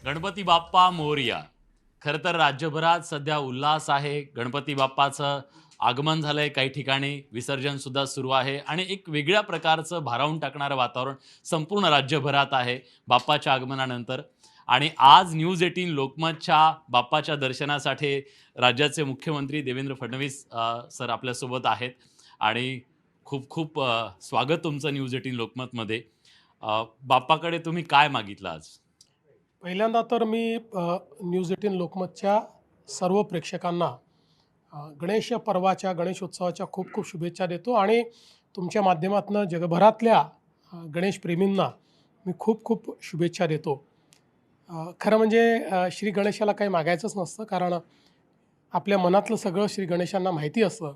गणपती बाप्पा मोरया. खरं तर राज्यभरात सध्या उल्हास आहे. गणपती बाप्पाचं आगमन झालंय, काही ठिकाणी विसर्जन सुद्धा सुरू आहे आणि एक वेगळ्या प्रकारचं भारावून टाकणारं वातावरण संपूर्ण राज्यभरात आहे बाप्पाच्या आगमनानंतर. आणि आज न्यूज 18 लोकमतच्या बाप्पाच्या दर्शनासाठी राज्याचे मुख्यमंत्री देवेंद्र फडणवीस सर आपल्यासोबत आहेत आणि खूप खूप स्वागत तुमचं न्यूज 18 लोकमतमध्ये. बाप्पाकडे तुम्ही काय मागितलं आज? पहिल्यांदा तर मी न्यूज 18 लोकमतच्या सर्व प्रेक्षकांना गणेश पर्वाच्या गणेशोत्सवाच्या खूप खूप शुभेच्छा देतो आणि तुमच्या माध्यमातून जगभरातल्या गणेशप्रेमींना मी खूप खूप शुभेच्छा देतो. खरं म्हणजे श्री गणेशाला काही मागायचंच नसतं, कारण आपल्या मनातलं सगळं श्री गणेशांना माहिती असतं.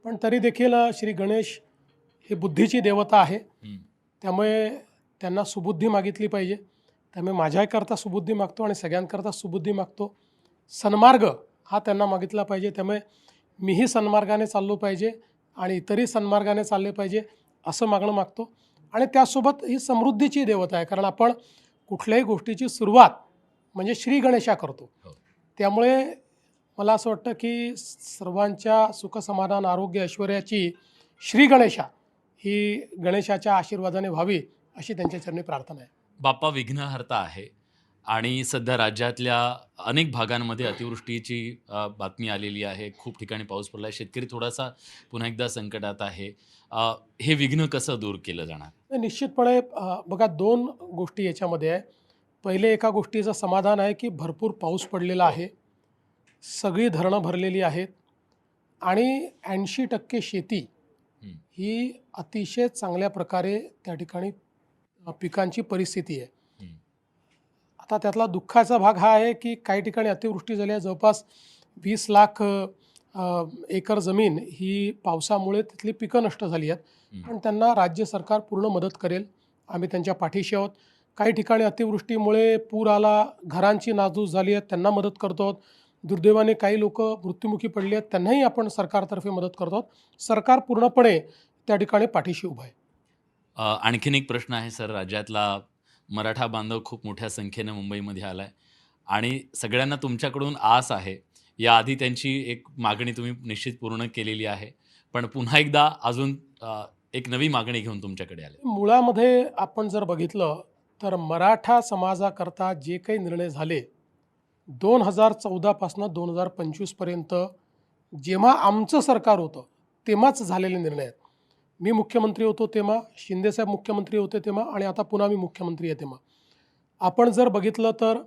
पण तरी देखील श्री गणेश ही बुद्धीची देवता आहे, हं. त्यामुळे त्यांना सुबुद्धी मागितली पाहिजे. त्यामुळे माझ्याकरता सुबुद्धी मागतो आणि सगळ्यांकरता सुबुद्धी मागतो. सन्मार्ग हा त्यांना मागितला पाहिजे, त्यामुळे मीही सन्मार्गाने चाललो पाहिजे आणि इतरही सन्मार्गाने चालले पाहिजे असं मागणं मागतो. आणि त्यासोबत ही समृद्धीची देवता आहे, कारण आपण कुठल्याही गोष्टीची सुरुवात म्हणजे श्री गणेशा करतो. हो. त्यामुळे मला असं वाटतं की सर्वांच्या सुखसमाधान आरोग्य ऐश्वर्याची श्री गणेशा ही गणेशाच्या आशीर्वादाने व्हावी अशी त्यांच्या चरणी प्रार्थना आहे. बाप्पा विघ्नहर्ता आहे आणि सध्या राज्यातल्या अनेक भागांमध्ये अतिवृष्टीची बातमी आलेली आहे. खूप ठिकाणी पाऊस पडला आहे. शेतकरी थोडासा पुन्हा एकदा संकटात आहे. हे विघ्न कसं दूर केलं जाणार? नाही, निश्चितपणे बघा, दोन गोष्टी याच्यामध्ये आहे. पहिले एका गोष्टीचं समाधान आहे की भरपूर पाऊस पडलेला आहे, सगळी धरणं भरलेली आहेत आणि 80% शेती हं. ही अतिशय चांगल्या प्रकारे त्या ठिकाणी पिकांची परिस्थिती आहे. हं. आता त्यातला दुःखाचा भाग हा आहे की काही ठिकाणी अतिवृष्टी झाली आहे. जवळपास 20 लाख एकर जमीन ही पावसामुळे तिथली पिकं नष्ट झाली आहेत. हं. पण त्यांना राज्य सरकार पूर्ण मदत करेल. आम्ही त्यांच्या पाठीशी आहोत. काही ठिकाणी अतिवृष्टीमुळे पूर आला, घरांची नासधूस झाली आहे, त्यांना मदत करतो आहोत. दुर्दैवाने काही लोक मृत्युमुखी पडली आहेत, त्यांनाही आपण सरकारतर्फे मदत करतो आहोत. सरकार पूर्णपणे त्या ठिकाणी पाठीशी उभं आहे. आणखीन एक प्रश्न आहे सर. राज्यातला मराठा बांधव खूप मोठ्या संख्येनं मुंबईमध्ये आला आहे आणि सगळ्यांना तुमच्याकडून आस आहे. याआधी त्यांची एक मागणी तुम्ही निश्चित पूर्ण केलेली आहे. पण पुन्हा एकदा अजून एक नवी मागणी घेऊन तुमच्याकडे आले. मुळामध्ये आपण जर बघितलं तर मराठा समाजाकरता जे काही निर्णय झाले 2014 पासून 2025 पर्यंत, जेव्हा आमचं सरकार होतं तेव्हाच झालेले निर्णय आहेत. मी मुख्यमंत्री होतो तेव्हा, शिंदेसाहेब मुख्यमंत्री होते तेव्हा आणि आता पुन्हा मी मुख्यमंत्री आहे तेव्हा. आपण जर बघितलं तर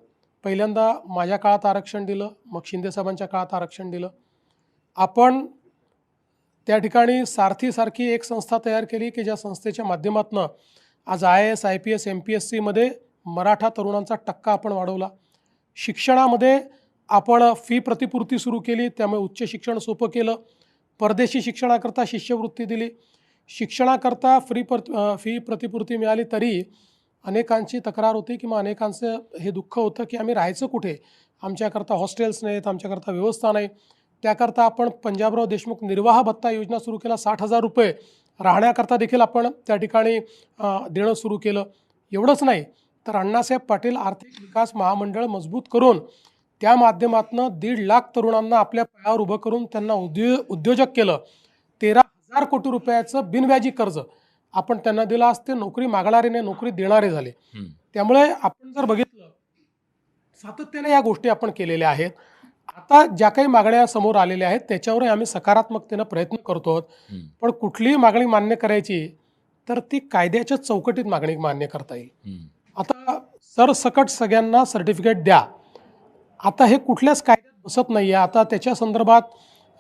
पहिल्यांदा माझ्या काळात आरक्षण दिलं, मग शिंदेसाहेबांच्या काळात आरक्षण दिलं. आपण त्या ठिकाणी सारथीसारखी एक संस्था तयार केली की ज्या संस्थेच्या माध्यमातून आज IAS IPS MPSCमध्ये मराठा तरुणांचा टक्का आपण वाढवला. शिक्षणामध्ये आपण फी प्रतिपूर्ती सुरू केली, त्यामुळे उच्च शिक्षण सोपं केलं. परदेशी शिक्षणाकरता शिष्यवृत्ती दिली. शिक्षणाकरता फी प्रतिपूर्ती मिळाली तरी अनेकांची तक्रार होती किंवा अनेकांचं हे दुःख होतं की आम्ही राहायचं कुठे, आमच्याकरता हॉस्टेल्स नाहीत, आमच्याकरता व्यवस्था नाही. त्याकरता आपण पंजाबराव देशमुख निर्वाह भत्ता योजना सुरू केला. 60,000 रुपये राहण्याकरता देखील आपण त्या ठिकाणी देणं सुरू केलं. एवढंच नाही तर अण्णासाहेब पाटील आर्थिक विकास महामंडळ मजबूत करून त्या माध्यमातून 1.5 लाख तरुणांना आपल्या पायावर उभं करून त्यांना उद्योजक केलं. 13,000 कोटी रुपयाचं बिनव्याजी कर्ज आपण त्यांना दिलं. आज ते नोकरी मागणारे नाही, नोकरी देणारे झाले. हं. त्यामुळे आपण जर बघितलं सातत्याने या गोष्टी आपण केलेल्या आहेत. आता ज्या काही मागण्या समोर आलेल्या आहेत त्याच्यावरही आम्ही सकारात्मकतेनं प्रयत्न करतो आहोत. हं. पण कुठलीही मागणी मान्य करायची तर ती कायद्याच्या चौकटीत मागणी मान्य करता येईल. हं. आता सरसकट सगळ्यांना सर्टिफिकेट द्या, आता हे कुठल्याच कायद्यात बसत नाही आहे. आता त्याच्या संदर्भात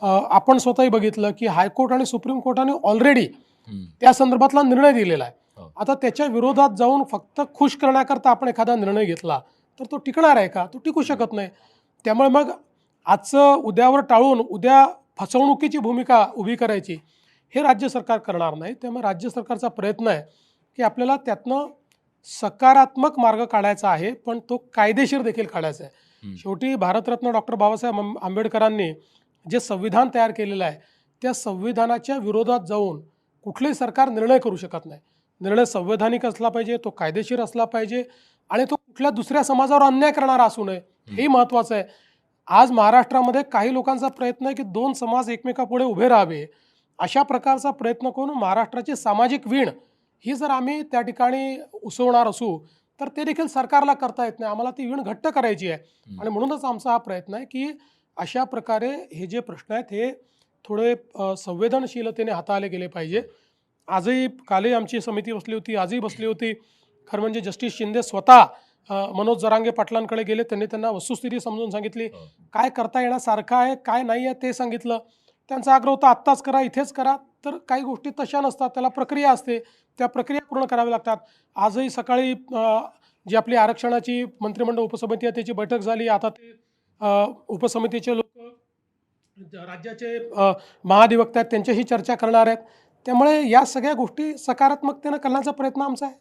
आपण स्वतःही बघितलं की हायकोर्ट आणि सुप्रीम कोर्टाने ऑलरेडी हं. त्या संदर्भातला निर्णय दिलेला आहे. हो. आता त्याच्या विरोधात जाऊन फक्त खुश करण्याकरता आपण एखादा निर्णय घेतला तर तो टिकणार आहे का? तो टिकू शकत नाही. त्यामुळे मग आजचं उद्यावर टाळून उद्या फसवणुकीची भूमिका उभी करायची हे राज्य सरकार करणार नाही. त्यामुळे राज्य सरकारचा प्रयत्न आहे की आपल्याला त्यातनं सकारात्मक मार्ग काढायचा आहे, पण तो कायदेशीर देखील काढायचा आहे. हं. शेवटी भारतरत्न डॉक्टर बाबासाहेब आंबेडकरांनी जे संविधान तयार केलेलं आहे त्या संविधानाच्या विरोधात जाऊन कुठलेही सरकार निर्णय करू शकत नाही. निर्णय संवैधानिक असला पाहिजे, तो कायदेशीर असला पाहिजे आणि तो कुठल्या दुसऱ्या समाजावर अन्याय करणारा असू नये, हेही महत्त्वाचं आहे. आज महाराष्ट्रामध्ये काही लोकांचा प्रयत्न आहे की दोन समाज एकमेकापुढे उभे राहावे. अशा प्रकारचा प्रयत्न करून महाराष्ट्राची सामाजिक वीण ही जर आम्ही त्या ठिकाणी उसवणार असू तर ते देखील सरकारला करता येत नाही. आम्हाला ती वीण घट्ट करायची आहे आणि म्हणूनच आमचा हा प्रयत्न आहे की अशा प्रकारे हे जे प्रश्न आहेत हे थोडे संवेदनशीलतेने हाताळले गेले पाहिजे. आजही कालही आमची समिती बसली होती, आजही बसली होती. खरं म्हणजे जस्टिस शिंदे स्वतः मनोज जरांगे पाटलांकडे गेले, त्यांनी त्यांना वस्तुस्थिती समजून सांगितली, काय करता येण्यासारखं आहे काय नाही आहे ते सांगितलं. त्यांचा आग्रह होता आत्ताच करा, इथेच करा. तर काही गोष्टी तशा नसतात, त्याला प्रक्रिया असते, त्या प्रक्रिया पूर्ण कराव्या लागतात. आजही सकाळी जी आपली आरक्षणाची मंत्रिमंडळ उपसमिती आहे त्याची बैठक झाली. आता ते उपसमितीचे लोक राज्याचे महाधिवक्ते आहेत त्यांच्याशी चर्चा करणार आहेत. त्यामुळे या सगळ्या गोष्टी सकारात्मकतेनं करण्याचा प्रयत्न आमचा आहे.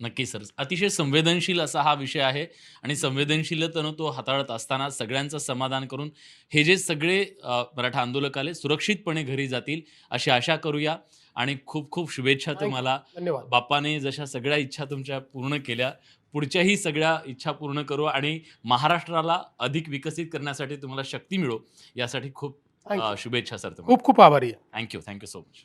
नक्कीच सर. अतिशय संवेदनशील असा हा विषय आहे आणि संवेदनशीलतेनं तो हाताळत असताना सगळ्यांचं समाधान करून हे जे सगळे मराठा आंदोलक आले सुरक्षितपणे घरी जातील अशी आशा करूया आणि खूप खूप शुभेच्छा तुम्हाला. धन्यवाद. बाप्पाने जशा सगळ्या इच्छा तुमच्या पूर्ण केल्या, पुढच्याही सगळ्या इच्छा पूर्ण करू आणि महाराष्ट्राला अधिक विकसित करण्यासाठी तुम्हाला शक्ती मिळो यासाठी खूप Thank you. शुभेच्छा सर तुम्हाला. खूप खूप आभारी आहे. Thank you so much.